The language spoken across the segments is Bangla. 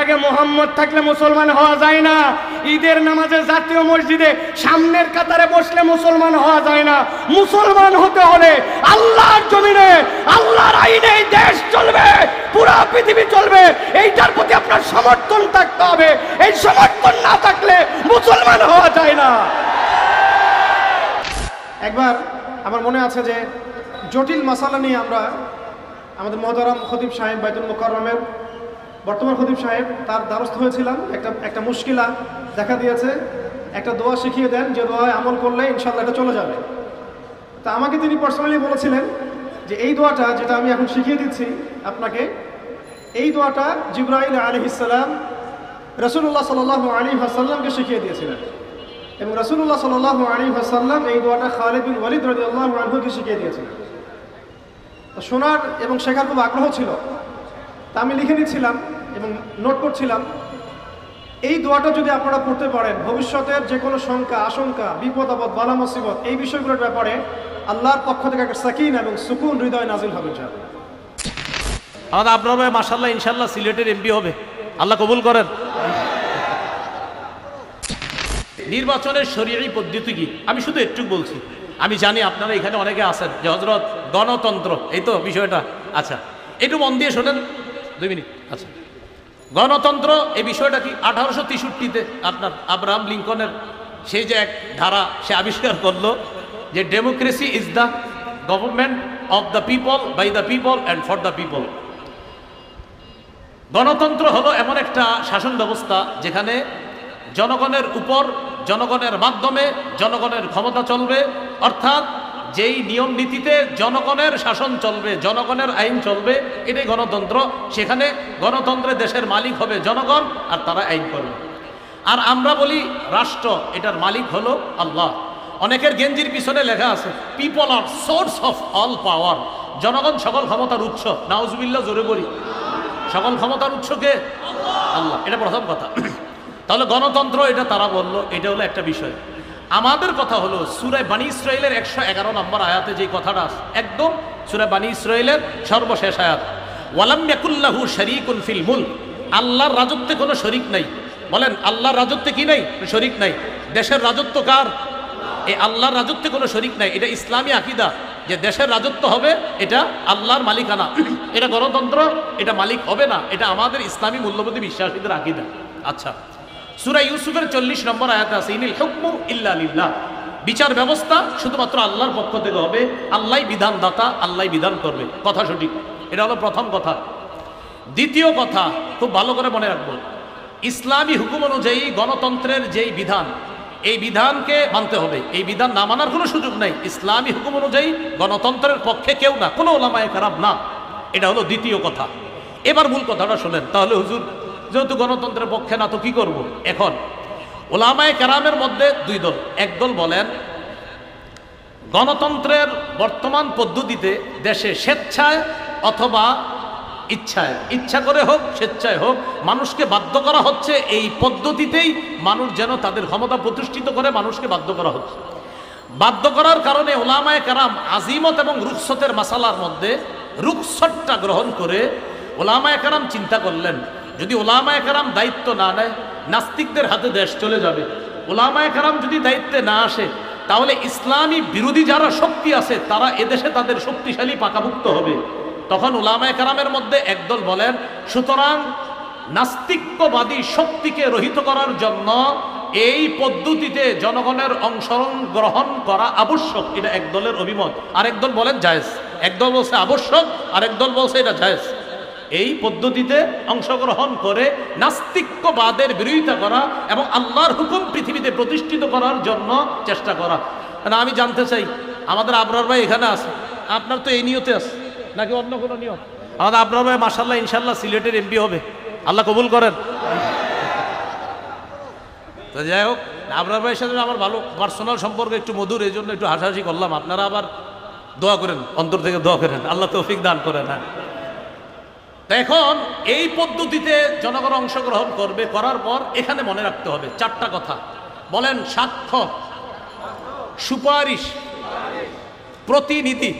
আগে মোহাম্মদ থাকলে মুসলমান হওয়া যায় না। ঈদের নামাজে জাতীয় মসজিদে সামনের কাতারে বসলে মুসলমান হওয়া যায় না। মুসলমান হতে হলে আল্লাহর জমিনে আল্লাহর আইনে দেশ চলবে, পুরো পৃথিবী চলবে, এইটার প্রতি আপনার সমর্থন থাকতে হবে। এই সমর্থন না থাকলে মুসলমান হওয়া যায় না। একবার আমার মনে আছে যে জটিল মাসালা নিয়ে আমরা আমাদের মহতারাম খতিব সাহেব বাইতুল মুকাররমের বর্তমান খতিব সাহেব তার দ্বারস্থ হয়েছিলাম। একটা মুশকিলা দেখা দিয়েছে, একটা দোয়া শিখিয়ে দেন যে দোয়ায় আমল করলে ইনশাআল্লাহ এটা চলে যাবে। তা আমাকে তিনি পার্সোনালি বলেছিলেন যে এই দোয়াটা যেটা আমি এখন শিখিয়ে দিচ্ছি আপনাকে, এই দোয়াটা জিবরাইল আলাইহিস সালাম রাসূলুল্লাহ সাল্লাল্লাহু আলাইহি ওয়াসাল্লামকে শিখিয়ে দিয়েছিলেন এবং রাসূলুল্লাহ সাল্লাল্লাহু আলাইহি ওয়াসাল্লাম এই দোয়াটা খালিদ বিন ওয়ালিদ রাদিয়াল্লাহু আনহুকে শিখিয়ে দিয়েছিলেন। তো শোনার এবং শেখার খুব আগ্রহ ছিল, তা আমি লিখে নিচ্ছিলাম এবং নোট করছিলাম। এই দোয়াটা যদি আপনারা পড়তে পারেন, ভবিষ্যতের যে কোনো শঙ্কা, আশঙ্কা, বিপদ আপদ, বালা মুসিবত, এই বিষয়গুলোর ব্যাপারে আল্লাহর পক্ষ থেকে একটা সাকিন এবং সুকুন হৃদয় নাজিল হবে। আমাদের আপনার ভাই মাশাআল্লাহ ইনশাআল্লাহ সিলেটের এমপি হবে, আল্লাহ কবুল করেন। নির্বাচনের শরীয়ী পদ্ধতি কি আমি শুধু একটু বলছি। আমি জানি আপনারা এখানে অনেকে আছেন যে হযরত গণতন্ত্র, এই তো বিষয়টা। আচ্ছা একটু মন দিয়ে শোনেন 2 মিনিট। আচ্ছা গণতন্ত্র এই বিষয়টা কি 1863-তে আপনার আব্রাহাম লিঙ্কনের সেই যে এক ধারা সে আবিষ্কার করলো যে democracy is the government of the people, by the people and for the people. গণতন্ত্র হলো এমন একটা শাসন ব্যবস্থা যেখানে জনগণের উপর, জনগণের মাধ্যমে জনগণের ক্ষমতা চলবে, অর্থাৎ যেই নিয়ম নীতিতে জনগণের শাসন চলবে, জনগণের আইন চলবে, এটাই গণতন্ত্র। সেখানে গণতন্ত্রে দেশের মালিক হবে জনগণ আর তারা আইন করবে। আর আমরা বলি রাষ্ট্র, এটার মালিক হলো আল্লাহ। অনেকের গেঞ্জির পিছনে লেখা আছে people are source of all power, জনগণ সকল ক্ষমতার উৎস। নাউজুবিল্লাহ, জোরে বলি সকল ক্ষমতার উৎস কে? আল্লাহ। এটা প্রথম কথা। তাহলে গণতন্ত্র এটা তারা বললো, এটা হলো একটা বিষয়। আমাদের কথা হলো সূরা বানী ইসরাঈলের 111 নম্বর আয়াতে যে কথাটা আছে, একদম সূরা বানী ইসরাঈলের সর্বশেষ আয়াত, ওয়ালাম ইয়াকুল্লাহু শারীকুন ফিল মুলক, আল্লাহর রাজত্বে কোনো শরীক নাই। বলেন আল্লাহর রাজত্বে কি নাই? শরীক নাই। দেশের রাজত্ব কার? এই আল্লাহর রাজত্বে কোনো শরীক নাই। এটা ইসলামী আকীদা যে দেশের রাজত্ব হবে এটা আল্লাহর মালিকানা। এটা গণতন্ত্র, এটা মালিক হবে না। এটা আমাদের ইসলামী মূল্যবোধে বিশ্বাসীদের আকীদা। আচ্ছা সূরা ইউসুফের 40 নম্বর আয়াতে আছে ইনিল হুকমু ইল্লা লিল্লাহ, বিচার ব্যবস্থা শুধুমাত্র আল্লাহর পক্ষ থেকে হবে, আল্লাহই বিধানদাতা, আল্লাহই বিধান করবে। কথা সঠিক। এটা হলো প্রথম কথা। দ্বিতীয় কথা খুব ভালো করে মনে রাখবো, ইসলামী হুকুম অনুযায়ী গণতন্ত্রের যেই বিধান, এই বিধানকে মানতে হবে। এই বিধান না মানার কোনো সুযোগ নাই। ইসলামী হুকুম অনুযায়ী গণতন্ত্রের পক্ষে কেউ না, কোনো ওলামায়ে কেরাম না। এটা হলো দ্বিতীয় কথা। এবার মূল কথাটা শোনেন। তাহলে হুজুর যেহেতু গণতন্ত্রের পক্ষে না তো কি করব? এখন ওলামায়ে কেরামের মধ্যে 2 দল। এক দল বলেন গণতন্ত্রের বর্তমান পদ্ধতিতে দেশে স্বেচ্ছায় অথবা ইচ্ছায়, ইচ্ছা করে হোক স্বেচ্ছায় হোক, মানুষকে বাধ্য করা হচ্ছে এই পদ্ধতিতেই মানুষ যেন তাদের ক্ষমতা প্রতিষ্ঠিত করে, মানুষকে বাধ্য করা হচ্ছে। বাধ্য করার কারণে ওলামায়ে কেরাম আজিমত এবং রুখসতের মাসালার মধ্যে রুখসতটা গ্রহণ করে ওলামায়ে কেরাম চিন্তা করলেন যদি ওলামায়ে কেরাম দায়িত্ব না নেয় নাস্তিকদের হাতে দেশ চলে যাবে। ওলামায়ে কেরাম যদি দায়িত্বে না আসে তাহলে ইসলামী বিরোধী যারা শক্তি আছে তারা এদেশে তাদের শক্তিশালী পাকাভুক্ত হবে। তখন ওলামায়ে কেরামের মধ্যে একদল বলেন সুতরাং নাস্তিক্যবাদী শক্তিকে রহিত করার জন্য এই পদ্ধতিতে জনগণের অংশগ্রহণ করা আবশ্যক। এটা এক দলের অভিমত। আরেক দল বলেন জায়েজ। একদল বলছে আবশ্যক, আরেক দল বলছে এটা জায়েজ। এই পদ্ধতিতে অংশগ্রহণ করে নাস্তিক্যবাদের বিরোধিতা করা এবং আল্লাহর হুকুম পৃথিবীতে প্রতিষ্ঠিত করার জন্য চেষ্টা করা। না আমি জানতে চাই আমাদের আবরার ভাই এখানে আছে, আপনার তো এই নিয়তে আছে নাকি অন্য কোনো নিয়ত? আমাদের আবরার ভাই মাশাআল্লাহ ইনশাআল্লাহ সিলেটের এমপি হবে, আল্লাহ কবুল করেন। তো যাই হোক, আবরার ভাইয়ের সাথে আমার ভালো পার্সোনাল সম্পর্ক একটু মধুর, এই জন্য একটু হাসাহাসি করলাম। আপনারা আবার দোয়া করেন, অন্তর থেকে দোয়া করেন, আল্লাহ তৌফিক দান করেন। হ্যাঁ, এখন এই পদ্ধতিতে জনগণ অংশগ্রহণ করবে, করার পর এখানে মনে রাখতে হবে 4টা কথা। বলেন সাক্ষ্য, সুপারিশ, প্রতিনিধি,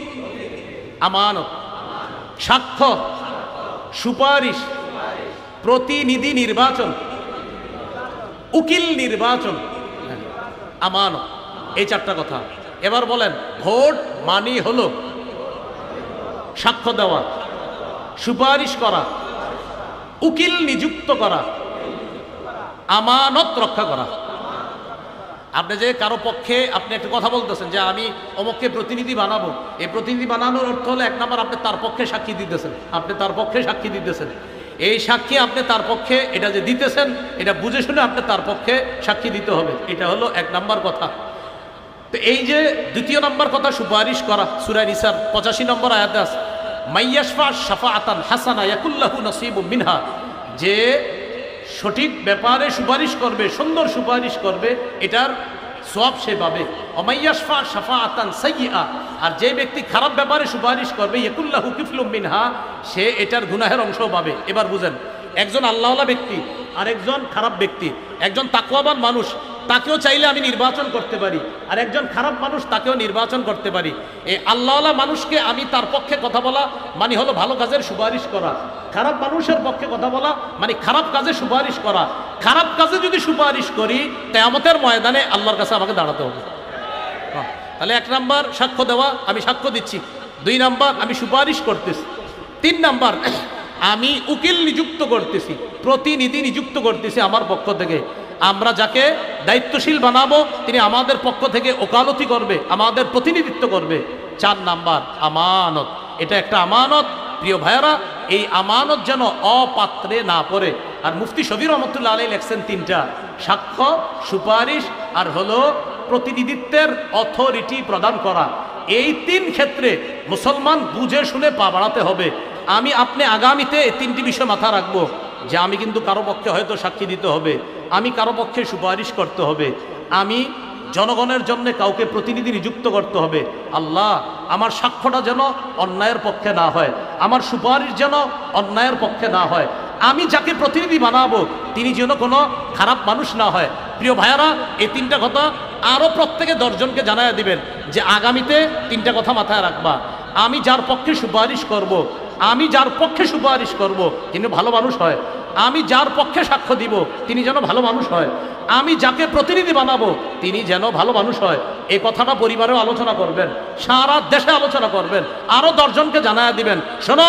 আমানত। সাক্ষ্য, সুপারিশ, প্রতিনিধি নির্বাচন, উকিল নির্বাচন, আমানত, এই চারটা কথা। এবার বলেন, ভোট মানি হলো সাক্ষ্য দেওয়া, সুপারিশ করা, উকিল নিযুক্ত করা, আমানত রক্ষা করা। আপনি যে কারো পক্ষে আপনি একটা কথা বলতেছেন যে আমি অমুককে প্রতিনিধি বানাবো, এই প্রতিনিধি বানানোর অর্থ হলো এক নম্বর আপনি তার পক্ষে সাক্ষী দিতেছেন, আপনি তার পক্ষে সাক্ষী দিতেছেন। এই সাক্ষী আপনি তার পক্ষে এটা যে দিতেছেন এটা বুঝে শুনে আপনি তার পক্ষে সাক্ষী দিতে হবে, এটা হলো এক নম্বর কথা। তো এই যে দ্বিতীয় নম্বর কথা, সুপারিশ করা, সূরা নিসার 85 নম্বর আয়াতে আছে, মাইয়াশফা শাফাআতান হাসানা ইয়াকুল্লাহু নাসিবুম মিনহা, যে সঠিক ব্যাপারে সুপারিশ করবে, সুন্দর সুপারিশ করবে, এটার সওয়াব সে পাবে। অমাইয়াশফা শাফাআতান সাইয়্যিআ, আর যে ব্যক্তি খারাপ ব্যাপারে সুপারিশ করবে, ইয়াকুল্লাহু কিফলুম মিনহা, সে এটার গুনাহের অংশও পাবে। এবার বুঝেন, একজন আল্লাহওয়ালা ব্যক্তি আর একজন খারাপ ব্যক্তি, একজন তাকওয়াবান মানুষ তাকেও চাইলে আমি নির্বাচন করতে পারি, আর একজন খারাপ মানুষ তাকেও নির্বাচন করতে পারি। এই আল্লাহওয়ালা মানুষকে আমি তার পক্ষে কথা বলা মানে হলো ভালো কাজের সুপারিশ করা, খারাপ মানুষের পক্ষে কথা বলা মানে খারাপ কাজে সুপারিশ করা। খারাপ কাজে যদি সুপারিশ করি কিয়ামতের ময়দানে আল্লাহর কাছে আমাকে দাঁড়াতে হবে। তাহলে এক নাম্বার সাক্ষ্য দেওয়া, আমি সাক্ষ্য দিচ্ছি। দুই নাম্বার আমি সুপারিশ করতেছি। তিন নাম্বার আমি উকিল নিযুক্ত করতেছি, প্রতিনিধি নিযুক্ত করতেছি আমার পক্ষ থেকে। আমরা যাকে দায়িত্বশীল বানাবো তিনি আমাদের পক্ষ থেকে ওকালতি করবে, আমাদের প্রতিনিধিত্ব করবে। চার নাম্বার আমানত, এটা একটা আমানত। প্রিয় ভাইয়েরা, এই আমানত যেন অপাত্রে না পড়ে। আর মুফতি শফি রহমতুল্লাহ আলাইহি লেখছেন তিনটা, সাক্ষ্য, সুপারিশ আর হলো প্রতিনিধিত্বের অথরিটি প্রদান করা। এই তিন ক্ষেত্রে মুসলমান বুঝে শুনে পা বাড়াতে হবে। আমি আপনি আগামীতে এই তিনটি বিষয় মাথা রাখবো যে আমি কিন্তু কারো পক্ষে হয়তো সাক্ষী দিতে হবে, আমি কারো পক্ষে সুপারিশ করতে হবে, আমি জনগণের জন্য কাউকে প্রতিনিধি নিযুক্ত করতে হবে। আল্লাহ, আমার সাক্ষ্যটা যেন অন্যায়ের পক্ষে না হয়, আমার সুপারিশ যেন অন্যায়ের পক্ষে না হয়, আমি যাকে প্রতিনিধি বানাবো তিনি যেন কোনো খারাপ মানুষ না হয়। প্রিয় ভাইয়ারা, এই তিনটা কথা আরও প্রত্যেকে 10 জনকে জানায়া দিবেন যে আগামীতে তিনটা কথা মাথায় রাখবা। আমি যার পক্ষে সুপারিশ করব, আমি যার পক্ষে সুপারিশ করব তিনি ভালো মানুষ হয়, আমি যার পক্ষে সাক্ষ্য দিব তিনি যেন ভালো মানুষ হয়, আমি যাকে প্রতিনিধি বানাবো তিনি যেন ভালো মানুষ হয়। এই কথাটা পরিবারেও আলোচনা করবেন, সারা দেশে আলোচনা করবেন, আরও 10 জনকে জানায়া দিবেন, শোনো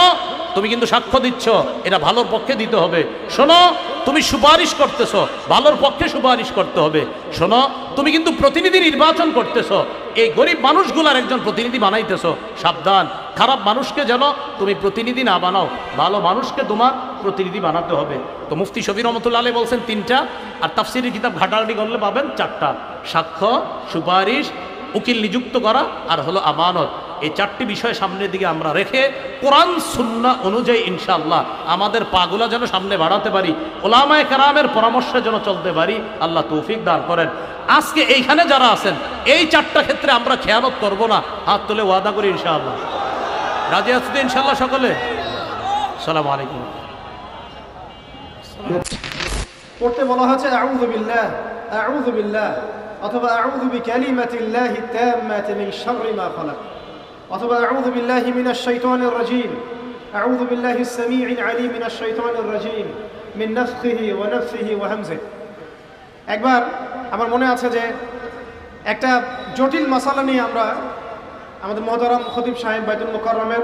তুমি কিন্তু সাক্ষ্য দিচ্ছ, এটা ভালোর পক্ষে দিতে হবে। শোনো তুমি সুপারিশ করতেছ, ভালোর পক্ষে সুপারিশ করতে হবে। শোনো তুমি কিন্তু প্রতিনিধি নির্বাচন করতেছ, এই গরিব মানুষগুলার একজন প্রতিনিধি বানাইতেছ, সাবধান, খারাপ মানুষকে যেন তুমি প্রতিনিধি না বানাও, ভালো মানুষকে তোমার প্রতিনিধি বানাতে হবে। তো মুফতি শফি রহমতুল্লাহ আলাইহি বলছেন তিনটা, আর তাফসীরের কিতাব ঘাটাঘাটি করলে পাবেন 4টা, সাক্ষ্য, সুপারিশ, উকিল নিযুক্ত করা আর হলো আমানত। এই 4টি বিষয় সামনের দিকে আমরা রেখে কোরআন সুন্নাহ অনুযায়ী ইনশাআল্লাহ আমাদের পাগুলা যেন সামনে বাড়াতে পারি, উলামায়ে কেরামের পরামর্শে যেন চলতে পারি, আল্লাহ তৌফিক দান করেন। আজকে এইখানে যারা আছেন এই 4টা ক্ষেত্রে আমরা খেয়ানত করব না, হাত তুলে ওয়াদা করি ইনশাআল্লাহ। রাজি আছেন ইনশাআল্লাহ সকলে? আসসালামু আলাইকুম। পড়তে বলা হয়েছে আউযু বিল্লাহ, আউযু বিল্লাহ, অথবা আউযু বিকালিমাতিল্লাহি তাম্মাতি মিন শাররি মা খালাক, অথবা আউযু বিল্লাহি মিনাশ শাইতানির রাজীম, আউযু বিল্লাহিস সামিউল আলীম মিনাশ শাইতানির রাজীম মিন নাফখিহি ওয়া নাফসিহি ওয়া হামজিহি। একবার আমার মনে আছে যে একটা জটিল মাসালা নিয়ে আমরা আমাদের মহতারাম খতিব সাহেব বাইতুল মুকাররমের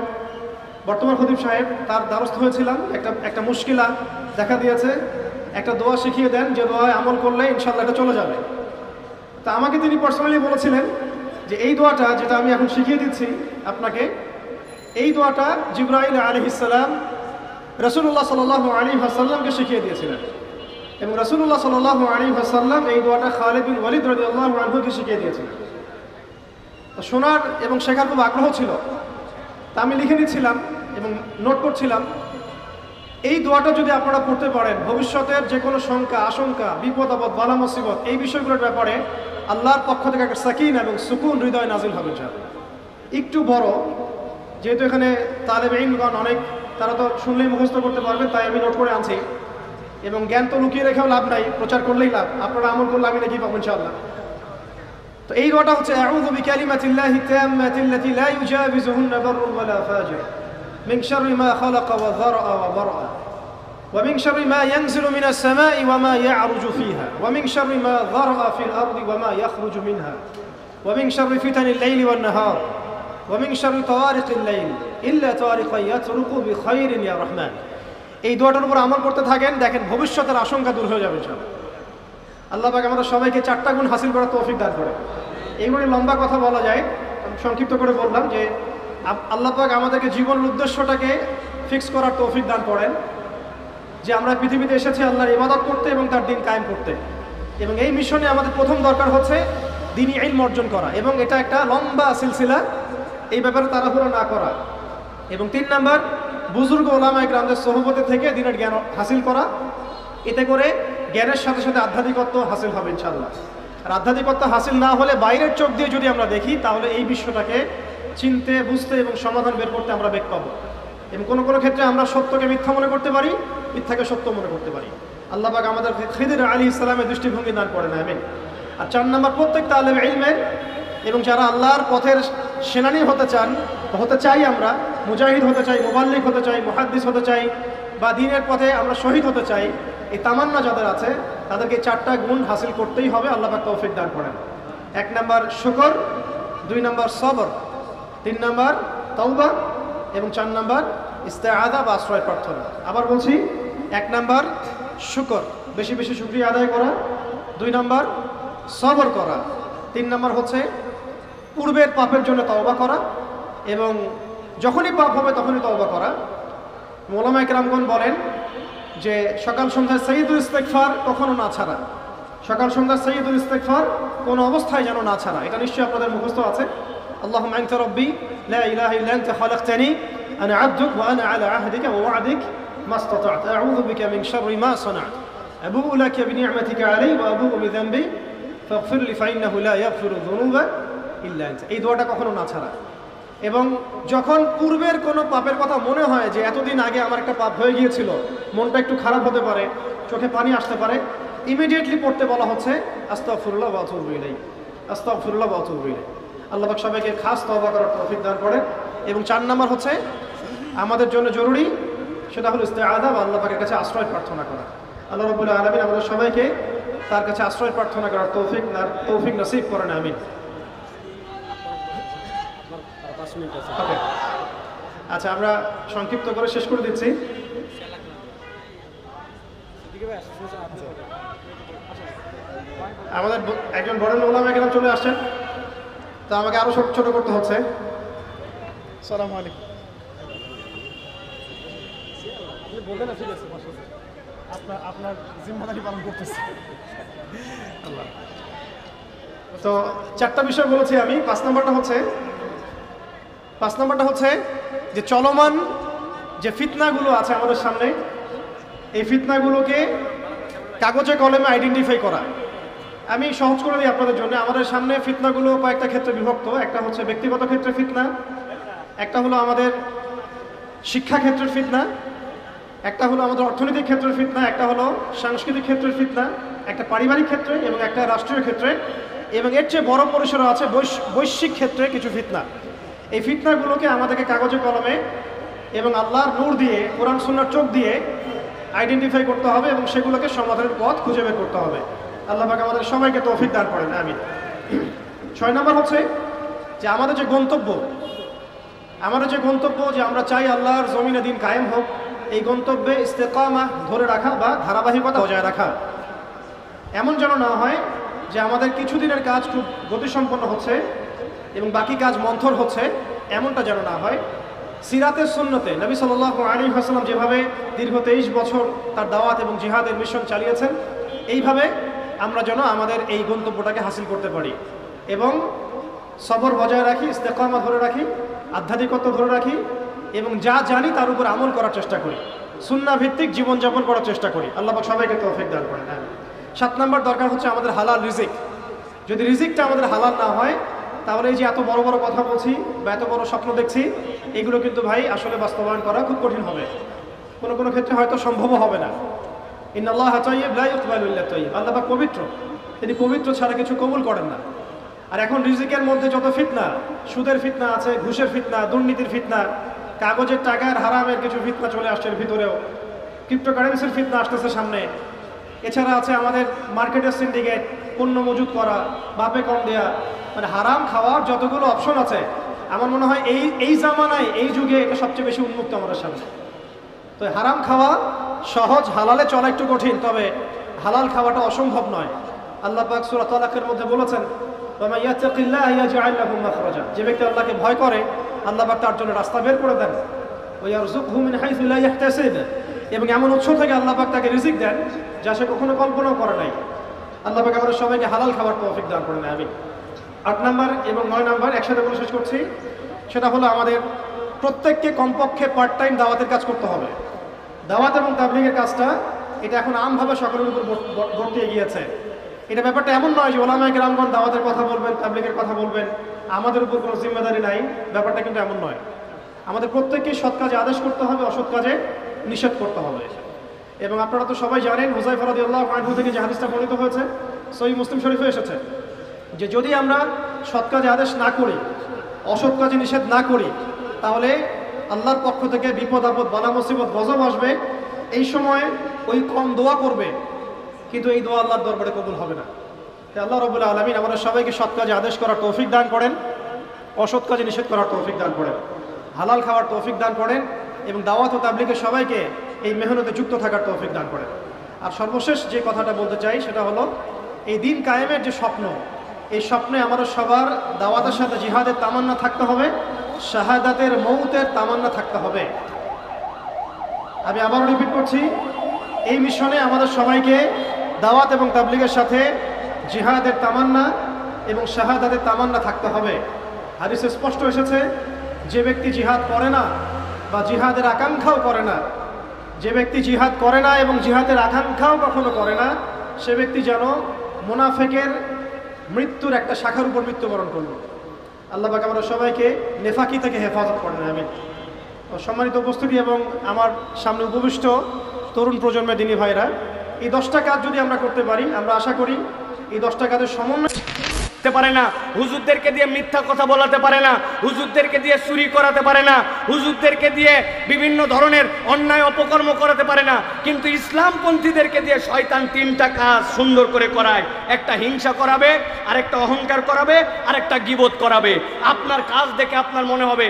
বর্তমান খতিব সাহেব তার দ্বারস্থ হয়েছিলাম। একটা মুশকিলা দেখা দিয়েছে, একটা দোয়া শিখিয়ে দেন যে দোয়ায় আমল করলে ইনশাআল্লাহ এটা চলে যাবে। তা আমাকে তিনি পার্সোনালি বলেছিলেন যে এই দোয়াটা যেটা আমি এখন শিখিয়ে দিচ্ছি আপনাকে, এই দোয়াটা জিবরাইল আলাইহিস সালাম রাসূলুল্লাহ সাল্লাল্লাহু আলাইহি ওয়াসাল্লামকে শিখিয়ে দিয়েছিলেন, এবং রাসূলুল্লাহ সাল্লাল্লাহু আলাইহি ওয়াসাল্লাম এই দোয়াটা খালিদ বিন ওয়ালিদ রাদিয়াল্লাহু আনহুকে শিখিয়ে দিয়েছিলেন। তো শোনার এবং শেখার খুব আগ্রহ ছিল, তা আমি লিখে নিচ্ছিলাম এবং নোট করছিলাম। এই দোয়াটা যদি আপনারা পড়তে পারেন, ভবিষ্যতের যে কোনো শঙ্কা, আশঙ্কা, বিপদ আপদ, বালা মুসিবত, এই বিষয়গুলোর ব্যাপারে আল্লাহর পক্ষ থেকে একটা সাকিনা এবং সুকুন হৃদয় নাজিল হবে। যা একটু বড়, যেহেতু এখানে তালেবে ইলমগণ অনেক, তারা তো শুনলেই মুখস্থ করতে পারবেন, তাই আমি নোট করে আনছি। এবং জ্ঞান তো লুকিয়ে রেখেও লাভ নাই, প্রচার করলেই লাভ, আপনারা আমল করলে আমি নাকি পাবো ইনশাআল্লাহ। তো এই দোয়াটা হচ্ছে আউযু বিকালিমাতিল্লাহি তাম্মাতিল্লাতি লা ইউজাবিজুহুন্না বাররুন ওয়ালা ফাজির মিন শাররি মা খালাকা ওয়া যারআ ওয়া বারআ ومن شر ما ينزل من السماء وما يعرج فيها ومن شر ما ذرأ في الأرض وما يخرج منها ومن شر فتن الليل والنهار ومن شر طوارق الليل إلا طارقا يطرق بخير يا رحمن. এই দোয়াটার উপর আমল করতে থাকেন, দেখেন ভবিষ্যতের আশঙ্কা দূর হয়ে যাবে ইনশাআল্লাহ। আল্লাহ পাক আমাদের সবাইকে 4টা গুণ হাসিল করার তৌফিক দান করে। এইগুলি লম্বা কথা বলা যায়, সংক্ষিপ্ত করে বললাম যে আল্লাহ পাক আমাদেরকে জীবনের উদ্দেশ্যটাকে ফিক্স করার তৌফিক দান করেন, যে আমরা পৃথিবীতে এসেছি আল্লাহর ইবাদত করতে এবং তার দিন কায়েম করতে। এবং এই মিশনে আমাদের প্রথম দরকার হচ্ছে দ্বীনি ইলম অর্জন করা, এবং এটা একটা লম্বা সিলসিলা, এই ব্যাপারে তাড়াহুড়ো না করা। এবং 3 নাম্বার, বুজুর্গ ওলামায়ে কেরামদের সোহবতে থেকে দ্বীনের জ্ঞান হাসিল করা। এতে করে জ্ঞানের সাথে সাথে আধ্যাত্মিকত্ব হাসিল হবে ইনশাআল্লাহ। আর আধ্যাত্মিকত্ব হাসিল না হলে বাইরের চোখ দিয়ে যদি আমরা দেখি, তাহলে এই বিশ্বটাকে চিনতে, বুঝতে এবং সমাধান বের করতে আমরা বেগ পাবো। এবং কোনো কোনো ক্ষেত্রে আমরা সত্যকে মিথ্যা মনে করতে পারি, মিথ্যাকে সত্য মনে করতে পারি। আল্লাহ পাক আমাদের খিদির আলাইহিস সালামের দৃষ্টিভঙ্গি দান করেন, আমিন। আর 4 নাম্বার, প্রত্যেক তালেবে ইলমের এবং যারা আল্লাহর পথের সেনানী হতে চাই, আমরা মুজাহিদ হতে চাই, মুবাল্লিগ হতে চাই, মুহাদ্দিস হতে চাই, বা দ্বীনের পথে আমরা শহীদ হতে চাই, এই তামান্না যাদের আছে তাদেরকে 4টা গুণ হাসিল করতেই হবে। আল্লাহ পাক তৌফিক দান করেন। 1 নাম্বার শুকর, 2 নাম্বার সবর, 3 নাম্বার তাওবা এবং 4 নাম্বার ইস্তেআযা বা আশ্রয় প্রার্থনা। আবার বলছি, 1 নাম্বার শুকর, বেশি বেশি শুকরিয়া আদায় করা, 2 নাম্বার সবর করা, 3 নাম্বার হচ্ছে পূর্বের পাপের জন্য তওবা করা, এবং যখনই পাপ হবে তখনই তওবা করা। ওলামায়ে কেরামগণ বলেন যে সকাল সন্ধ্যায় সাইয়্যিদুল ইস্তিগফার কখনো না ছাড়া, সকাল সন্ধ্যায় সাইয়্যিদুল ইস্তিগফার কোনো অবস্থায় যেন না ছাড়া। এটা নিশ্চয়ই আপনাদের মুখস্থ আছে। আল্লাহুম্মা আনতা রাব্বি লা ইলাহা ইল্লা আনতা খালাকতানি আনা আবদুক ওয়া আনা আলা আহদিকা ওয়া ওয়া'দিক মাসতাতা'তু আউযু বিকা মিন শাররি মা সানা'তু আবুউ লাকা বিনি'মাতিকা আলাইয়া ওয়া আবুউ বিযানবি ফাগফির লি ফাইন্নাহু লা ইয়াগফিরু যুনুবা ইল্লা আনতা। এই দোয়াটা কখনো না ছাড়া। এবং যখন পূর্বের কোনো পাপের কথা মনে হয় যে এতদিন আগে আমার একটা পাপ হয়ে গিয়েছিল, মনটা একটু খারাপ হতে পারে, চোখে পানি আসতে পারে, ইমিডিয়েটলি পড়তে বলা হচ্ছে আস্তাগফিরুল্লাহ ওয়া আতুবু ইলাইহি, আস্তাগফিরুল্লাহ ওয়া আতুবু ইলাইহি। আল্লাহ পাক সবাইকে খাস তওবা করার তৌফিক দান করেন। এবং 4 নাম্বার হচ্ছে আমাদের জন্য জরুরি, সেটা হলো ইস্তেআযা বা আল্লাহ পাকের কাছে আশ্রয় প্রার্থনা করা। আল্লাহ রাব্বুল আলামিন আমাদের সবাইকে তার কাছে আশ্রয় প্রার্থনা করার তৌফিক নসিব করেন, আমিন। আচ্ছা, আমরা সংক্ষিপ্ত করে শেষ করে দিচ্ছি। আমাদের একজন বরেণ্য ওলামা কেরাম চলে আসছেন, তো আমাকে আরো ছোট করতে হচ্ছে। আসসালামু আলাইকুম। বলবেন না, ঠিক আছে, আপনার জিম্মাদারি পালন করতেছি। আল্লাহ। তো 4টা বিষয় বলেছি আমি। 5 নাম্বারটা হচ্ছে যে চলমান যে ফিতনাগুলো আছে আমাদের সামনে, এই ফিতনাগুলোকে কাগজে কলমে আইডেন্টিফাই করা। আমি সহজ করে দিই আপনাদের জন্য। আমাদের সামনে ফিতনাগুলো কয়েকটা ক্ষেত্রে বিভক্ত। একটা হচ্ছে ব্যক্তিগত ক্ষেত্রে ফিতনা, একটা হলো আমাদের শিক্ষা ক্ষেত্রের ফিতনা, একটা হলো আমাদের অর্থনৈতিক ক্ষেত্রের ফিতনা, একটা হলো সাংস্কৃতিক ক্ষেত্রের ফিতনা, একটা পারিবারিক ক্ষেত্রে এবং একটা রাষ্ট্রীয় ক্ষেত্রে, এবং এর চেয়ে বড় পরিসরে আছে বৈশ্বিক ক্ষেত্রে কিছু ফিতনা। এই ফিতনাগুলোকে আমাদেরকে কাগজে কলমে এবং আল্লাহর নূর দিয়ে, কোরআন সুন্নাহর চোখ দিয়ে আইডেন্টিফাই করতে হবে এবং সেগুলোকে সমাধানের পথ খুঁজে বের করতে হবে। আল্লাহ পাক আমাদের সবাইকে তৌফিক দান করেন, আমিন। 6 নাম্বার হচ্ছে যে আমাদের যে গন্তব্য যে আমরা চাই আল্লাহর জমিনে দিন কায়েম হোক, এই গন্তব্যে ইস্তেকামা ধরে রাখা বা ধারাবাহিকতা বজায় রাখা। এমন যেন না হয় যে আমাদের কিছুদিনের কাজ খুব গতিসম্পন্ন হচ্ছে এবং বাকি কাজ মন্থর হচ্ছে, এমনটা যেন না হয়। সিরাতের সুন্নতে নবী সাল্লাল্লাহু আলাইহি ওয়াসাল্লাম যেভাবে দীর্ঘ 23 বছর তার দাওয়াত এবং জিহাদের মিশন চালিয়েছেন, এইভাবে আমরা যেন আমাদের এই গন্তব্যটাকে হাসিল করতে পারি এবং সবর বজায় রাখি, ইস্তেকামা ধরে রাখি, আধ্যাত্মিকতা ধরে রাখি এবং যা জানি তার উপর আমল করার চেষ্টা করি, সুন্নাহ ভিত্তিক জীবনযাপন করার চেষ্টা করি। আল্লাহ পাক সবাইকে তৌফিক দান করেন। 7 নাম্বার দরকার হচ্ছে আমাদের হালাল রিজিক। যদি রিজিকটা আমাদের হালাল না হয়, তাহলে এই যে এত বড় বড় কথা বলছি বা এত বড় স্বপ্ন দেখছি, এগুলো কিন্তু ভাই আসলে বাস্তবায়ন করা খুব কঠিন হবে, কোনো কোনো ক্ষেত্রে হয়তো সম্ভবও হবে না। ইন্নাল্লাহা তাইয়্যিব লা ইকবালু ইল্লা তাইয়্যিব। আল্লাহ পাক পবিত্র, তিনি পবিত্র ছাড়া কিছু কবুল করেন না। আর এখন রিজিকের মধ্যে যত ফিতনা, সুদের ফিতনা আছে, ঘুষের ফিতনা, দুর্নীতির ফিতনা, কাগজের টাকার হারামের কিছু ফিতনা চলে আসছে এর ভিতরেও। ক্রিপ্টোকারেন্সির ফিতনা আসতেছে সামনে। এছাড়া আছে আমাদের মার্কেটের সিন্ডিকেট, পণ্য মজুত করা, বাপে কম দেয়া, মানে হারাম খাওয়ার যতগুলো অপশন আছে আমার মনে হয় এই জামানায় এই যুগে এটা সবচেয়ে বেশি উন্মুক্ত আমাদের সামনে। তো হারাম খাওয়া সহজ, হালালে চলা একটু কঠিন, তবে হালাল খাওয়াটা অসম্ভব নয়। আল্লাহ পাক সূরা তালাকের মধ্যে বলেছেন, ওয়া ইয়াত্তাকিল্লাহা ইয়াজআল লাহু মাখরাজা, যে ব্যক্তি আল্লাহকে ভয় করে আল্লাহ পাক তার জন্য রাস্তা বের করে দেন। ওয়া ইয়ারযুকহু মিন হাইসু লা ইয়াহতাসিব, এবং এমন উৎস থেকে আল্লাহ পাক তাকে রিজিক দেন যা সে কখনো কল্পনাও করে নাই। আল্লাহ পাক আমাদের সবাইকে হালাল খাবার তৌফিক দান করেন, আমিন। 8 নাম্বার এবং 9 নাম্বার একসাথে বলে শেষ করছি, সেটা হলো আমাদের প্রত্যেককে কমপক্ষে পার্ট টাইম দাওয়াতের কাজ করতে হবে। দাওয়াত এবং তাবলীগের কাজটা এটা এখন আমভাবে সকলের উপর বর্তিয়ে গিয়েছে। এটা ব্যাপারটা এমন নয় যে ওলামায়ে কেরামগণ দাওয়াতের কথা বলবেন, তাবলীগের কথা বলবেন, আমাদের উপর কোনো জিম্মেদারি নাই, ব্যাপারটা কিন্তু এমন নয়। আমাদের প্রত্যেককে সৎ কাজে আদেশ করতে হবে, অসৎ কাজে নিষেধ করতে হবে। এবং আপনারা তো সবাই জানেন, হুযায়ফা রাদিয়াল্লাহু আনহু থেকে যে হাদিসটা বর্ণিত হয়েছে সহিহ মুসলিম শরীফে এসেছে, যে যদি আমরা সৎ কাজে আদেশ না করি, অসৎ কাজে নিষেধ না করি, তাহলে আল্লাহর পক্ষ থেকে বিপদ আপদ, বালা মুসিবত, গজব আসবে। এই সময় ওই কম দোয়া করবে, কিন্তু এই দোয়া আল্লাহর দরবারে কবুল হবে না। তাই আল্লাহ রাব্বুল আলামিন আমাদের সবাইকে সৎ কাজে আদেশ করার তৌফিক দান করেন, অসৎ কাজে নিষেধ করার তৌফিক দান করেন, হালাল খাওয়ার তৌফিক দান করেন, এবং দাওয়াত ও তাবলীগের সবাইকে এই মেহনতে যুক্ত থাকার তৌফিক দান করেন। আর সর্বশেষ যে কথাটা বলতে চাই সেটা হলো, এই দিন কায়েমের যে স্বপ্ন, এই স্বপ্নে আমাদের সবার দাওয়াতের সাথে জিহাদের তামান্না থাকতে হবে, শাহাদাতের মৌতের তামান্না থাকতে হবে। আমি আবারও রিপিট করছি, এই মিশনে আমাদের সবাইকে দাওয়াত এবং তাবলীগের সাথে জিহাদের তামান্না এবং শাহাদাতের তামান্না থাকতে হবে। হাদিসে স্পষ্ট এসেছে, যে ব্যক্তি জিহাদ করে না বা জিহাদের আকাঙ্ক্ষাও করে না, যে ব্যক্তি জিহাদ করে না এবং জিহাদের আকাঙ্ক্ষাও কখনো করে না, সে ব্যক্তি যেন মুনাফিকের মৃত্যুর একটা শাখার উপর মৃত্যুবরণ করল। আল্লাহ পাক আমাদের সবাইকে নেফাকি থেকে হেফাজত করেন, আমিন। সম্মানিত উপস্থিতি এবং আমার সামনে উপবিষ্ট তরুণ প্রজন্মের দিনী ভাইরা, এই 10টা কাজ যদি আমরা করতে পারি, আমরা আশা করি এই 10টা কাজের সমন্বয় পারে না, হুজুরদেরকে দিয়ে মিথ্যা কথা বলাতে পারে না, হুজুরদেরকে দিয়ে চুরি করাতে পারে না, হুজুরদেরকে দিয়ে বিভিন্ন ধরনের অন্যায় অপকর্ম করাতে পারে না, কিন্তু ইসলামপন্থীদেরকে দিয়ে শয়তান 3টা কাজ সুন্দর করে করায়। একটা হিংসা করাবে, আরেকটা অহংকার করাবে, আরেকটা গীবত করাবে। আপনার কাজ দেখে আপনার মনে হবে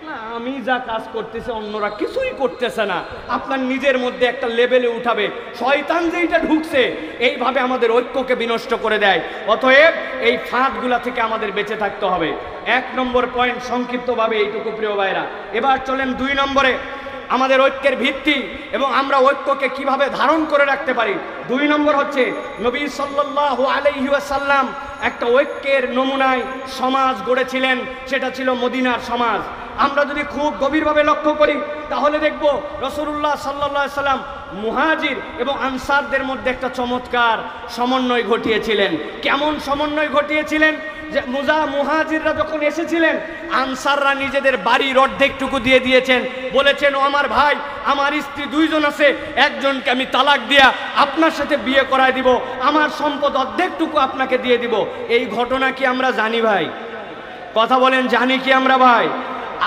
না, আমি যা কাজ করতেছি অন্যরা কিছুই করতেছে না, আপনার নিজের মধ্যে একটা লেভেলে উঠাবে। শয়তান যেইটা ঢুকছে এইভাবে আমাদের ঐক্যকে বিনষ্ট করে দেয়। অতএব এই ফাঁদগুলা থেকে আমাদের বেঁচে থাকতে হবে। 1 নম্বর পয়েন্ট সংক্ষিপ্তভাবে এইটুকু প্রিয় ভাইরা। এবার চলেন 2 নম্বরে, আমাদের ঐক্যের ভিত্তি এবং আমরা ঐক্যকে কিভাবে ধারণ করে রাখতে পারি। 2 নম্বর হচ্ছে, নবী সাল্লাল্লাহু আলাইহি ওয়াসাল্লাম একটা ঐক্যের নমুনায় সমাজ গড়েছিলেন, সেটা ছিল মদিনার সমাজ। আমরা যদি খুব গভীরভাবে লক্ষ্য করি তাহলে দেখব রাসূলুল্লাহ সাল্লাল্লাহু আলাইহি সাল্লাম মুহাজির এবং আনসারদের মধ্যে একটা চমৎকার সমন্বয় ঘটিয়েছিলেন। কেমন সমন্বয় ঘটিয়েছিলেন? যে মুহাজিররা যখন এসেছিলেন, আনসাররা নিজেদের বাড়ির অর্ধেকটুকু দিয়ে দিয়েছেন, বলেছেন, ও আমার ভাই, আমার স্ত্রী 2 জন আছে, একজনকে আমি তালাক দিয়া আপনার সাথে বিয়ে করায় দিব, আমার সম্পদ অর্ধেকটুকু আপনাকে দিয়ে দিব। এই ঘটনা কি আমরা জানি ভাই? কথা বলেন, জানি কি আমরা ভাই?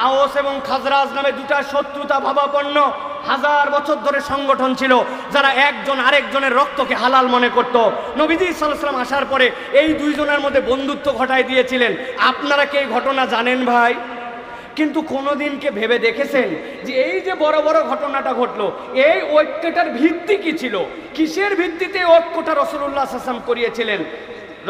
আওস এবং খাজরাজ নামে 2টা শত্রুতা ভাবাপন্ন 1000 বছর ধরে সংগঠন ছিল, যারা একজন আরেকজনের রক্তকে হালাল মনে করত। নবীজি সাল্লাল্লাহু আলাইহি ওয়াসাল্লাম আসার পরে এই 2 জনের মধ্যে বন্ধুত্ব ঘটায় দিয়েছিলেন। আপনারা কি এই ঘটনা জানেন ভাই? কিন্তু কোনোদিনকে ভেবে দেখেছেন যে এই যে বড় বড় ঘটনাটা ঘটলো, এই ঐক্যটার ভিত্তি কি ছিল? কিসের ভিত্তিতে ঐক্যটা রাসূলুল্লাহ সাল্লাল্লাহু আলাইহি ওয়াসাল্লাম করিয়েছিলেন?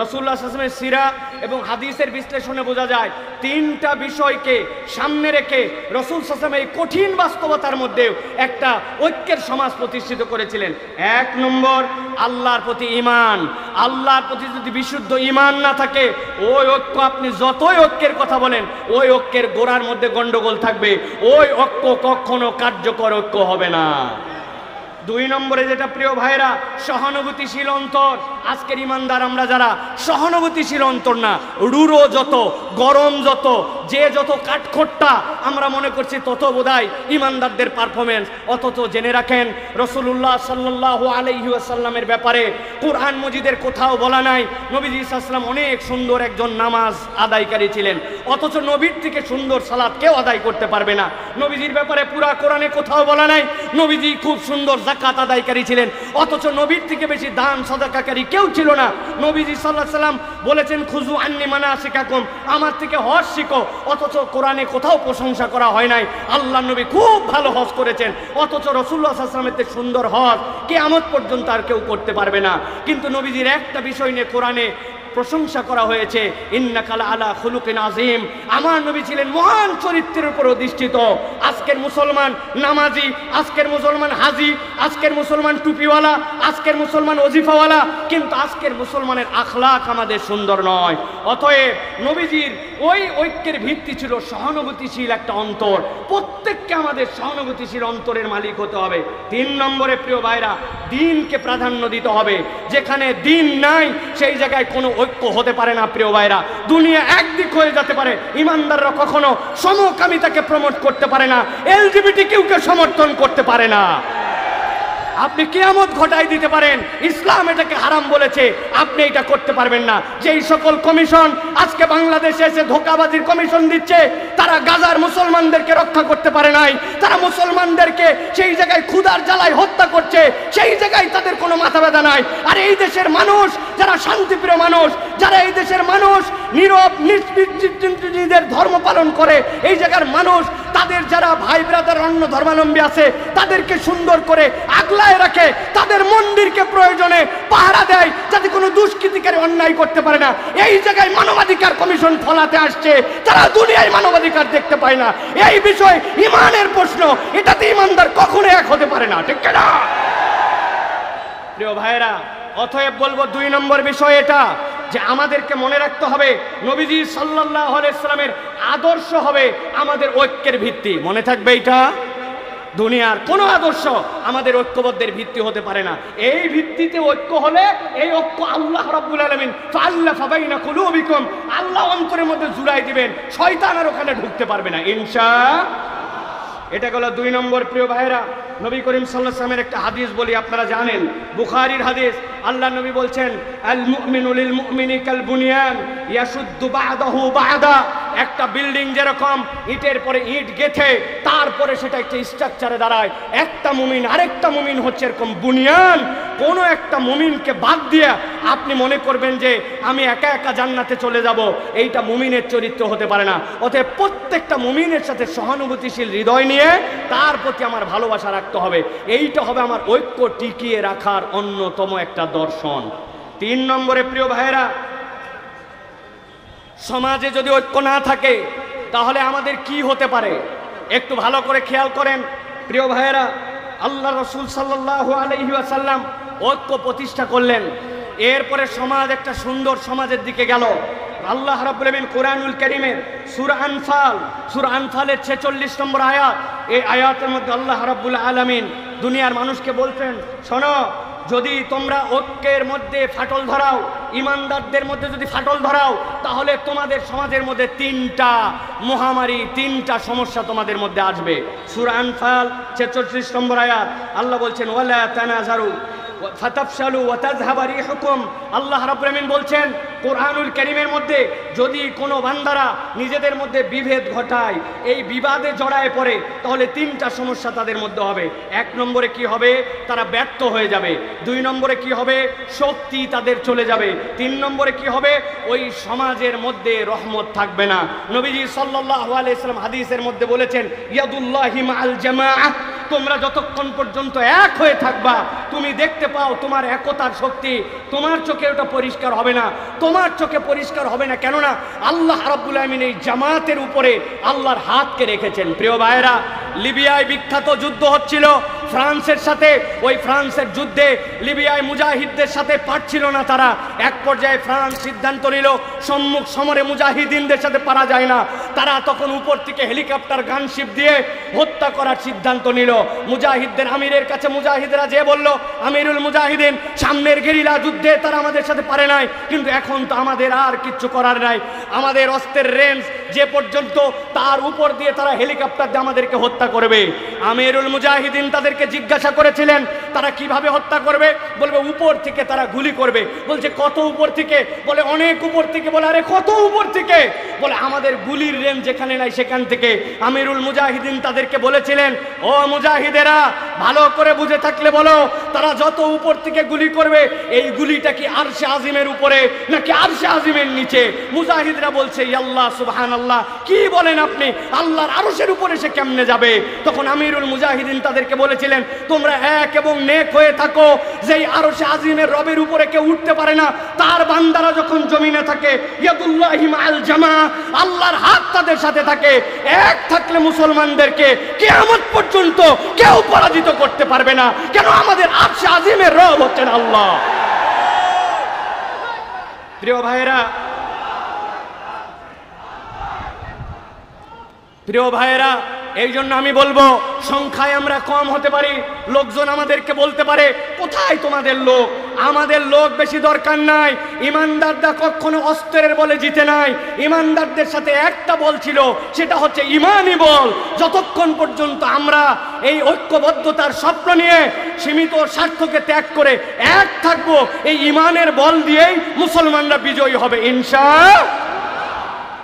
রাসূলুল্লাহ সাল্লাল্লাহু আলাইহি ওয়াসাল্লামের সিরা এবং হাদিসের বিশ্লেষণে বোঝা যায় 3টা বিষয়কে সামনে রেখে রাসূল সাল্লাল্লাহু আলাইহি ওয়াসাল্লাম এই কঠিন বাস্তবতার মধ্যেও একটা ঐক্যের সমাজ প্রতিষ্ঠিত করেছিলেন। 1 নম্বর, আল্লাহর প্রতি ঈমান। আল্লাহর প্রতি যদি বিশুদ্ধ ঈমান না থাকে, ওই ঐক্য আপনি যতই ঐক্যের কথা বলেন, ওই ঐক্যের গোড়ার মধ্যে গন্ডগোল থাকবে, ওই ঐক্য কখনো কার্যকর ঐক্য হবে না। 2 নম্বরে যেটা প্রিয় ভাইরা, সহানুভূতিশীল অন্তর। আজকের ইমানদার আমরা যারা সহানুভূতিশীল অন্তর না, রুড়ো যত, গরম যত, যে যত কাঠখোট্টা আমরা মনে করছি তত বোধহয় ইমানদারদের পারফরমেন্স। অথচ জেনে রাখেন রাসূলুল্লাহ সাল্লাল্লাহু আলাইহি ওয়াসাল্লামের ব্যাপারে কুরআন মজিদের কোথাও বলা নাই নবীজি সাল্লাল্লাহু আলাইহি ওয়াসাল্লাম অনেক সুন্দর একজন নামাজ আদায়কারী ছিলেন, অথচ নবীর থেকে সুন্দর সালাত কেউ আদায় করতে পারবে না। নবীজির ব্যাপারে পুরা কোরআনে কোথাও বলা নাই নবীজি খুব সুন্দর যাকাত আদায়কারী ছিলেন, অথচ নবীর থেকে বেশি দান সাদাকাকারী কেউ ছিল না। নবীজি সাল্লাল্লাহু আলাইহি ওয়াসাল্লাম বলেছেন খুযু আন্নী মানাসিকাকুম, আমার থেকে হজ শিখো, অথচ কোরআনে কোথাও প্রশংসা করা হয় নাই আল্লাহ নবী খুব ভালো হজ করেছেন, অথচ রাসূলুল্লাহ সাল্লাল্লাহু আলাইহি ওয়াসাল্লামের সুন্দর হজ কিয়ামত পর্যন্ত আর কেউ করতে পারবে না। কিন্তু নবীজির একটা বিষয় নিয়ে কোরআনে প্রশংসা করা হয়েছে, ইন্নাকা আলা খুলুকিন আযীম, আমার নবী ছিলেন মহান চরিত্রের উপর অধিষ্ঠিত। আজকের মুসলমান নামাজি, আজকের মুসলমান হাজি, আজকের মুসলমান টুপিওয়ালা, আজকের মুসলমান ওজিফাওয়ালা, কিন্তু আজকের মুসলমানের আখলাক আমাদের সুন্দর নয়। অতএব নবীজির ওই ঐক্যের ভিত্তি ছিল সহানুভূতিশীল একটা অন্তর। প্রত্যেককে আমাদের সহানুভূতিশীল অন্তরের মালিক হতে হবে। 3 নম্বরে প্রিয় ভাইরা, দ্বীনকে প্রাধান্য দিতে হবে। যেখানে দ্বীন নাই সেই জায়গায় কোনো ঐক্য হতে পারে না প্রিয় ভাইরা। দুনিয়া একদিক হয়ে যেতে পারে, ইমানদাররা কখনো সমকামিতাকে প্রমোট করতে পারে না, এলজিবিটিকিউকে সমর্থন করতে পারে না। আপনি কিয়ামত ঘটাই দিতে পারেন, ইসলাম এটাকে হারাম বলেছে, আপনি এটা করতে পারবেন না। যেই সকল কমিশন আজকে বাংলাদেশে এসে ধোঁকাবাজির কমিশন দিচ্ছে, তারা গাজার মুসলমানদেরকে রক্ষা করতে পারে নাই, তারা মুসলমানদেরকে সেই জায়গায় ক্ষুধার জ্বালায় হত্যা করছে, সেই জায়গায় তাদের কোনো মাথা ব্যথা নাই। আর এই দেশের মানুষ যারা শান্তিপ্রিয় মানুষ, যারা এই দেশের মানুষ নীরব নিজের ধর্ম পালন করে, এই জায়গার মানুষ তাদের যারা ভাই ব্রাদার অন্য ধর্মাবলম্বী আছে তাদেরকে সুন্দর করে আগলায় রাখে, তাদের মন্দিরকে প্রয়োজনে পাহারা দেয় যাতে কোনো দুষ্কৃতিকারী অন্যায় করতে পারে না। এই জায়গায় মানবাধিকার কমিশন ফলাতে আসছে, তারা দুনিয়ায় মানবাধিকার দেখতে পায় না। এই বিষয় ইমানের প্রশ্ন, এটাতে ইমানদার কখনো এক হতে পারে না, ঠিক না প্রিয় ভাইরা? অতএব বলবো 2 নম্বর বিষয় এটা যে আমাদেরকে মনে রাখতে হবে নবীজি সাল্লাল্লাহু আলাইহি ওয়াসাল্লামের আদর্শ হবে আমাদের ঐক্যের ভিত্তি। মনে থাকবে এটা, দুনিয়ার কোনো আদর্শ আমাদের ঐক্যবদ্ধের ভিত্তি হতে পারে না। এই ভিত্তিতে ঐক্য হলে এই ঐক্য আল্লাহ রাব্বুল আলামিন ফাআল্লাফা বাইনা কুলুবিকুম, আল্লাহ অন্তরের মধ্যে জুড়াই দিবেন, শয়তান আর ওখানে ঢুকতে পারবে না ইনশাআল্লাহ। এটা গেল 2 নম্বর। প্রিয় ভাইরা, নবী করিম সাল্লাল্লাহু আলাইহি ওয়াসাল্লামের একটা হাদিস বলি, আপনারা জানেন, বুখারীর হাদিস। আল্লাহ নবী বলছেন আল মুমিনু লিল মুমিনি কাল বুনিয়ান ইয়াশুদ্দু বা'দাহু বা'দা, একটা বিল্ডিং যেরকম ইটের পরে ইট গেথে তারপরে সেটা একটা স্ট্রাকচারে দাঁড়ায়, একটা মুমিন আরেকটা মুমিন হচ্ছে এরকম বুনিয়ান। কোনো একটা মুমিনকে বাদ দিয়ে আপনি মনে করবেন যে আমি একা একা জান্নাতে চলে যাব, এইটা মুমিনের চরিত্র হতে পারে না। অতএব প্রত্যেকটা মুমিনের সাথে সহানুভূতিশীল হৃদয় নিয়ে তার প্রতি আমার ভালোবাসা রাখতে হবে। এইটা হবে আমার ঐক্য টিকিয়ে রাখার অন্যতম একটা দর্শন। 3 নম্বরে প্রিয় ভাইয়েরা, সমাজে যদি ঐক্য না থাকে তাহলে আমাদের কি হতে পারে একটু ভালো করে খেয়াল করেন প্রিয় ভাইয়েরা। আল্লাহ রাসূল সাল্লাল্লাহু আলাইহি ওয়াসাল্লাম ঐক্য প্রতিষ্ঠা করলেন, এরপরে সমাজ একটা সুন্দর সমাজের দিকে গেল। আল্লাহ রাব্বুল আলামিন কোরআনুল কারীমের সূরা আনফালের 46 নম্বর আয়াত, এই আয়াতের মধ্যে আল্লাহ রাব্বুল আলামিন দুনিয়ার মানুষকে বলছেন, শোনো, যদি তোমরা ঐক্যের মধ্যে ফাটল ধরাও, ইমানদারদের মধ্যে যদি ফাটল ধরাও, তাহলে তোমাদের সমাজের মধ্যে 3টা মহামারী, 3টা সমস্যা তোমাদের মধ্যে আসবে। সূরা আনফাল 46 নম্বর আয়াত, আল্লাহ বলছেন ওয়ালা তানাজারু ফাতাফশালু ওয়া তাযহাবা রিহুকুম। আল্লাহ রাব্বুল আলামিন বলছেন কোরআনুল কারীমের মধ্যে যদি কোনো বান্দারা নিজেদের মধ্যে বিভেদ ঘটায়, এই বিবাদে জড়ায় পড়ে, তাহলে 3টা সমস্যা তাদের মধ্যে হবে। 1 নম্বরে কি হবে? তারা ব্যর্থ হয়ে যাবে। 2 নম্বরে কি হবে? শক্তি তাদের চলে যাবে। 3 নম্বরে কি হবে? ওই সমাজের মধ্যে রহমত থাকবে না। নবীজি সাল্লাল্লাহু আলাইহি ওয়াসাল্লাম হাদিসের মধ্যে বলেছেন ইয়াদুল্লাহি মাআল জামাআহ, তোমরা যতক্ষণ পর্যন্ত এক হয়ে থাকবা, তুমি দেখতে পাও তোমার একতার শক্তি, তোমার চোখে ওটা পরিষ্কার হবে না, তোমার চোখে পরিষ্কার হবে না। কেননা আল্লাহ রাব্বুল আলামিন এই জামাতের উপরে আল্লাহর হাতকে রেখেছেন। প্রিয় ভাইরা, লিবিয়ায় বিখ্যাত যুদ্ধ হচ্ছিল, ফ্রান্সের সাথে, ওই ফ্রান্সের যুদ্ধে লিবিয়ায় মুজাহিদদের সাথে পারছিল না তারা। এক পর্যায়ে ফ্রান্স সিদ্ধান্ত নিল সম্মুখ সমরে মুজাহিদিনদের সাথে পারা যায় না, তারা তখন উপর থেকে হেলিকপ্টার গানশিপ দিয়ে হত্যা করার সিদ্ধান্ত নিল। মুজাহিদদের আমিরের কাছে মুজাহিদরা যে বলল, আমিরুল মুজাহিদিন, সামনের গেরিলা যুদ্ধে তারা আমাদের সাথে পারে নাই, কিন্তু এখন তো আমাদের আর কিচ্ছু করার নাই, আমাদের অস্ত্রের রেঞ্জ যে পর্যন্ত তার উপর দিয়ে তারা হেলিকপ্টার দিয়ে আমাদেরকে হত্যা করবে। আমিরুল মুজাহিদিন তাদেরকে জিজ্ঞাসা করেছিলেন তারা কিভাবে হত্যা করবে, বলবে উপর থেকে তারা গুলি করবে। বলছে কত উপর থেকে? বলে অনেক উপর থেকে। বলে আরে কত উপর থেকে? বলে আমাদের গুলির রেঞ্জ যেখানে নাই সেখান থেকে। আমিরুল মুজাহিদিন তাদেরকে বলেছিলেন, ও মুজাহিদেরা, ভালো করে বুঝে থাকলে বলো, তারা যত উপর থেকে গুলি করবে এই গুলিটা কি আরশে আজিমের উপরে নাকি আরশে আজিমের নিচে? মুজাহিদরা বলছে আল্লাহ সুবহানাল্লাহ, কি বলেন আপনি, আল্লাহর আরশের উপরে সে কেমনে যাবে? তখন আমিরুল মুজাহিদিন তাদেরকে বলেছিলেন, তোমরা এক এবং নেক হয়ে থাকো, যেই আরশে আজিমের রবের উপরে কেউ উঠতে পারে না, তার বান্দারা যখন জমিনে থাকে, ইয়াদুল্লাহি মাআল জামা, আল্লাহর হাত তাদের সাথে থাকে। এক থাকলে মুসলমানদেরকে কিয়ামত পর্যন্ত কেউ পরাজিত করতে পারবে না। কেন? আমাদের আরশে আজিমের রব হচ্ছেন আল্লাহ। প্রিয় ভাইয়েরা, প্রিয় ভাইয়েরা, এই জন্য আমি বলবো, সংখ্যায় আমরা কম হতে পারি, লোকজন আমাদেরকে বলতে পারে কোথায় তোমাদের লোক? আমাদের লোক বেশি দরকার নাই। ইমানদাররা কখনো অস্ত্রের বলে জিতে নাই। ইমানদারদের সাথে একটা বল ছিল, সেটা হচ্ছে ইমানি বল। যতক্ষণ পর্যন্ত আমরা এই ঐক্যবদ্ধতার স্বপ্ন নিয়ে সীমিত স্বার্থকে ত্যাগ করে এক থাকবো, এই ইমানের বল দিয়েই মুসলমানরা বিজয়ী হবে ইনশাআল্লাহ।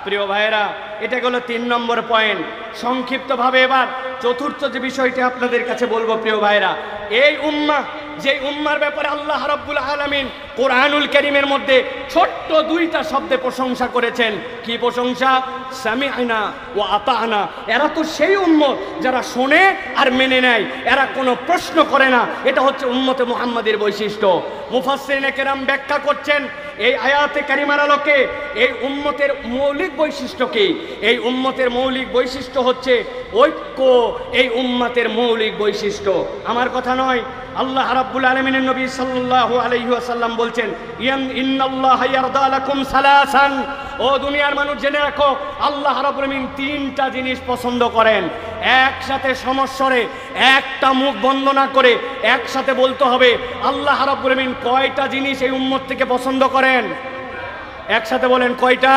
প্রিয় ভাইয়েরা, এটা গেল 3 নম্বর পয়েন্ট। সংক্ষিপ্তভাবে এবার চতুর্থ যে বিষয়টি আপনাদের কাছে বলবো, প্রিয় ভাইয়েরা, এই উম্মাহ, যে উম্মার ব্যাপারে আল্লাহ রাব্বুল আলামিন কোরআনুল কারীমের মধ্যে ছোট্ট 2টা শব্দে প্রশংসা করেছেন। কি প্রশংসা? সামি'না ওয়া আতা'না। এরা তো সেই উম্মত যারা শোনে আর মেনে নেয়, এরা কোনো প্রশ্ন করে না। এটা হচ্ছে উম্মতে মুহাম্মাদের বৈশিষ্ট্য। মুফাসসিরিনে কেরাম ব্যাখ্যা করছেন এই আয়াতে কারিমার আলোকে এই উম্মতের মৌলিক বৈশিষ্ট্য কি? এই উম্মতের মৌলিক বৈশিষ্ট্য হচ্ছে ঐক্য। এই উম্মতের মৌলিক বৈশিষ্ট্য আমার কথা নয়, আল্লাহ রাব্বুল আলামিনের নবী সাল্লাল্লাহু আলাইহি ওয়াসাল্লাম বলছেন, ইন্নাল্লাহা ইয়ারদা লাকুম সালাসান। ও দুনিয়ার মানুষ, জেনে রাখো, আল্লাহ রাব্বুল আলামিন 3টা জিনিস পছন্দ করেন। একসাথে সমস্বরে, একটা মুখ বন্ধ না করে একসাথে বলতে হবে, আল্লাহ রাব্বুল আলামিন কয়টা জিনিস এই উম্মত থেকে পছন্দ করেন? একসাথে বলেন, কয়টা?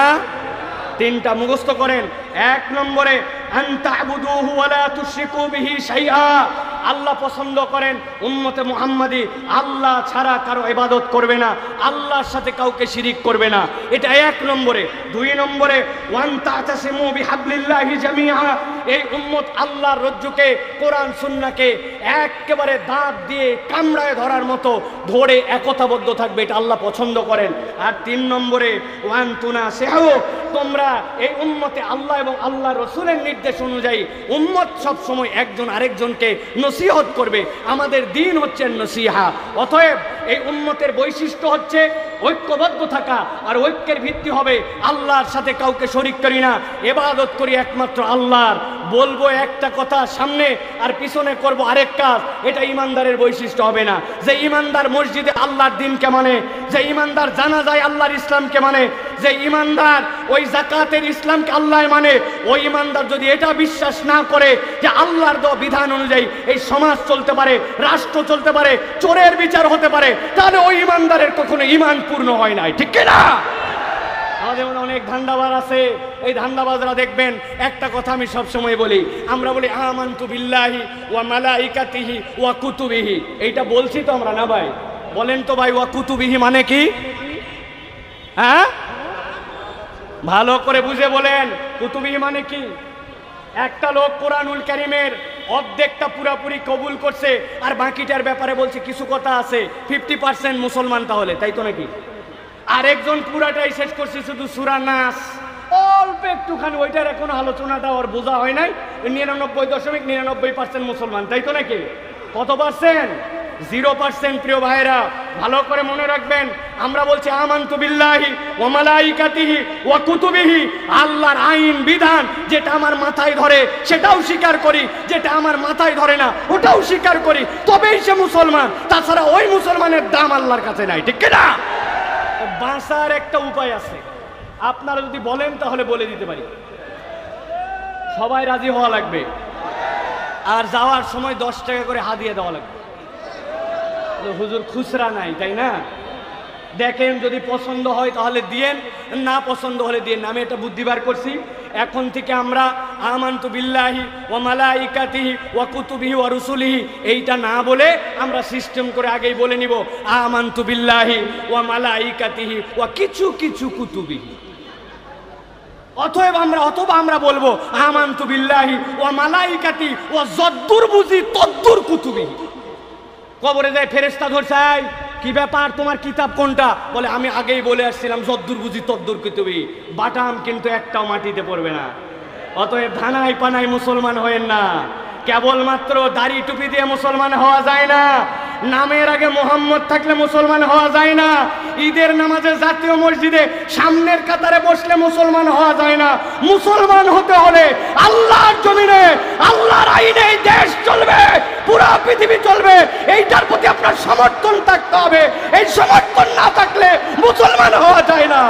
3টা মুখস্থ করেন। 1 নম্বরে, আন তা'বুদুহু ওয়া লা তুশরিকু বিহি শাইআ। আল্লাহ পছন্দ করেন উম্মতে মুহাম্মাদি আল্লাহ ছাড়া কারো ইবাদত করবে না, আল্লাহর সাথে কাউকে শিরিক করবে না। এটা 1 নম্বরে। 2 নম্বরে, ওয়ান তা'তাসিমু বিহাবলিল্লাহি জামিআ। এই উম্মত আল্লাহর রজ্জুকে, কোরআন সুন্নাহকে একেবারে দাঁত দিয়ে কামড়ায় ধরার মতো ধরে একতাবদ্ধ থাকবে, এটা আল্লাহ পছন্দ করেন। আর 3 নম্বরে, ওয়ান তুনাসিহু। তোমরা এই উম্মতে আল্লাহ এবং আল্লাহ রাসূলের নির্দেশ অনুযায়ী উম্মত সব সময় একজন আরেকজনকে নসিহত করবে। আমাদের দ্বীন হচ্ছে নসিহা। অতএব এই উম্মতের বৈশিষ্ট্য হচ্ছে ঐক্যবদ্ধ থাকা, আর ঐক্যের ভিত্তি হবে আল্লাহর সাথে কাউকে শরীক করি না, ইবাদত করি একমাত্র আল্লাহর। বলবো একটা কথা সামনে আর পিছনে করব আরেক কাজ, এটা ইমানদারের বৈশিষ্ট্য হবে না। যে ইমানদার মসজিদে আল্লাহর দ্বীনকে মানে, যে ইমানদার জানাজায় আল্লাহর ইসলামকে মানে, যে ইমানদার ওই যাকাতের ইসলামকে আল্লাহ মানে, ওই ইমানদার যদি এটা বিশ্বাস না করে যে আল্লাহর দেওয়া বিধান অনুযায়ী এই সমাজ চলতে পারে, রাষ্ট্র চলতে পারে, চোরের বিচার হতে পারে, তাহলে ওই ইমানদারের কখনো ইমান পূর্ণ হয় নাই, ঠিক কিনা? আমাদের মধ্যে অনেক ধান্দাবাজ আছে। এই ধান্দাবাজরা দেখবেন, একটা কথা আমি সবসময় বলি, আমরা বলি আমানতু বিল্লাহি ওয়া মালাইকাতিহি ওয়া কুতুবিহি। এইটা বলছি তো আমরা, না ভাই? বলেন তো ভাই, ওয়া কুতুবিহি মানে কি? হ্যাঁ, ভালো করে বুঝে বলেন, কুতুবিহি মানে কি? একটা লোক কোরআনুল কারীমের অর্ধেকটা পুরাপুরি কবুল করছে, আর বাকিটার ব্যাপারে বলছে কিছু কথা আছে, 50% মুসলমান তাহলে, তাই তো নাকি? আরেকজন পুরাটাই শেষ করছে শুধু সূরা নাস, অল্প একটুখানি, ওইটার এখনো আলোচনাটা ওর বোঝা হয় নাই, 99.99% মুসলমান, তাই তো নাকি? কত পার্সেন্ট? 0% প্রিয় ভাইরা, ভালো করে মনে রাখবেন। আমরা বলছি আমানতু বিল্লাহি ওয়া মালাইকাতিহি ওয়া কুতুবিহি, আল্লাহর আইন বিধান যেটা আমার মাথায় ধরে সেটাও স্বীকার করি, যেটা আমার মাথায় ধরে না ওটাও স্বীকার করি, তবেই সে মুসলমান। তাছাড়া ওই মুসলমানের দাম আল্লাহর কাছে নাই, ঠিক কিনা? বাঁচার একটা উপায় আছে, আপনারা যদি বলেন তাহলে বলে দিতে পারি। সবাই রাজি হওয়া লাগবে, আর যাওয়ার সময় 10 টাকা করে হাদিয়া দেওয়া লাগবে। হুজুর খুচরা নাই, তাই না? দেখেন যদি পছন্দ হয় তাহলে দিয়েন, না পছন্দ হলে দিয়েন। আমি এটা বুদ্ধি বার করছি, এখন থেকে আমরা আমানতু বিল্লাহি ওয়া মালাইকাতিহি ওয়া কুতুবিহি ওয়া রুসুলিহি এইটা না বলে আমরা সিস্টেম করে আগেই বলে নিব আমানতু বিল্লাহি ওয়া মালাইকাতিহি ওয়া কিছু কিছু কুতুবিহি। অথবা আমরা বলবো আমানতু বিল্লাহি ওয়া মালাইকাতি ওয়া যদ্দুর বুঝি তদ্দুর কুতুবিহি। কবরে যায় ফেরেশতা ধরছাই, কি ব্যাপার, তোমার কিতাব কোনটা? বলে আমি আগেই বলে আসছিলাম যদ্দুর বুঝি তদ্দুর কুতুবিহি। বাটাম কিন্তু একটাও মাটিতে পড়বে না। অতএব ধানাই পানাই মুসলমান হয়েন না, কেবলমাত্র দাড়ি টুপি দিয়ে মুসলমান হওয়া যায় না, নামের আগে মোহাম্মদ থাকলে মুসলমান হওয়া যায় না, ঈদের নামাজে জাতীয় মসজিদে সামনের কাতারে বসলে মুসলমান হওয়া যায় না। মুসলমান হতে হলে আল্লাহর জমিনে আল্লাহর আইনে দেশ চলবে, পুরো পৃথিবী চলবে, এইটার প্রতি আপনার সমর্থন থাকতে হবে। এই সমর্থন না থাকলে মুসলমান হওয়া যায় না।